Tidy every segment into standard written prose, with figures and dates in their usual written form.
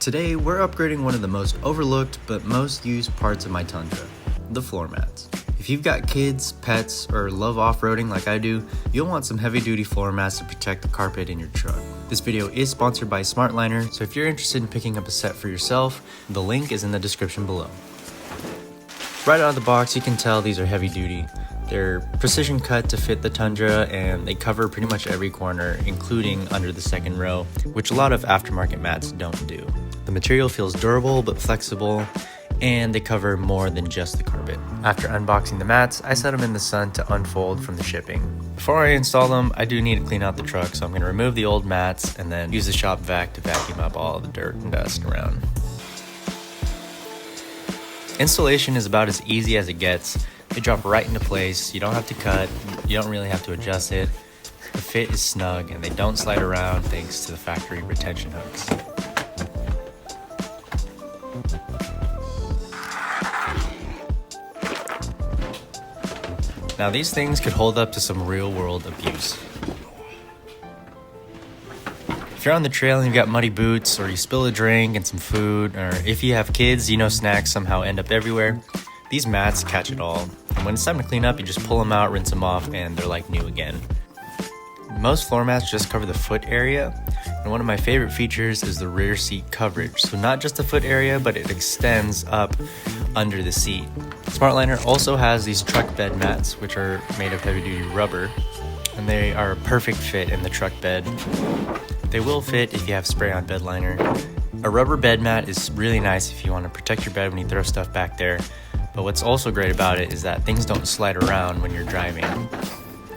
Today, we're upgrading one of the most overlooked but most used parts of my Tundra, the floor mats. If you've got kids, pets, or love off-roading like I do, you'll want some heavy-duty floor mats to protect the carpet in your truck. This video is sponsored by Smartliner, so if you're interested in picking up a set for yourself, the link is in the description below. Right out of the box, you can tell these are heavy-duty. They're precision cut to fit the Tundra, and they cover pretty much every corner, including under the second row, which a lot of aftermarket mats don't do. The material feels durable but flexible, and they cover more than just the carpet. After unboxing the mats, I set them in the sun to unfold from the shipping. Before I install them, I do need to clean out the truck, so I'm going to remove the old mats and then use the shop vac to vacuum up all the dirt and dust around. Installation is about as easy as it gets. They drop right into place, you don't have to cut, you don't really have to adjust it. The fit is snug and they don't slide around thanks to the factory retention hooks. Now these things could hold up to some real world abuse. If you're on the trail and you've got muddy boots, or you spill a drink and some food, or if you have kids, you know snacks somehow end up everywhere, these mats catch it all. And when it's time to clean up, you just pull them out, rinse them off, and they're like new again. Most floor mats just cover the foot area, and one of my favorite features is the rear seat coverage. So not just the foot area, but it extends up under the seat. Smartliner also has these truck bed mats, which are made of heavy-duty rubber, and they are a perfect fit in the truck bed. They will fit if you have spray-on bed liner. A rubber bed mat is really nice if you want to protect your bed when you throw stuff back there, but what's also great about it is that things don't slide around when you're driving.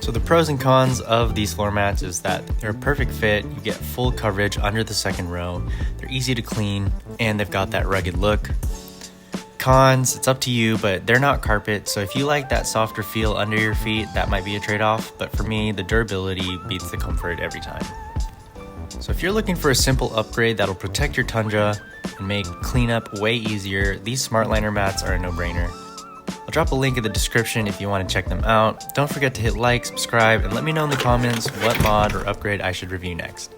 So the pros and cons of these floor mats is that they're a perfect fit, you get full coverage under the second row, they're easy to clean, and they've got that rugged look. Cons, it's up to you, but they're not carpet, so if you like that softer feel under your feet, that might be a trade-off, but for me, the durability beats the comfort every time. So if you're looking for a simple upgrade that'll protect your Tundra and make cleanup way easier, these Smartliner mats are a no-brainer. I'll drop a link in the description if you want to check them out. Don't forget to hit like, subscribe, and let me know in the comments what mod or upgrade I should review next.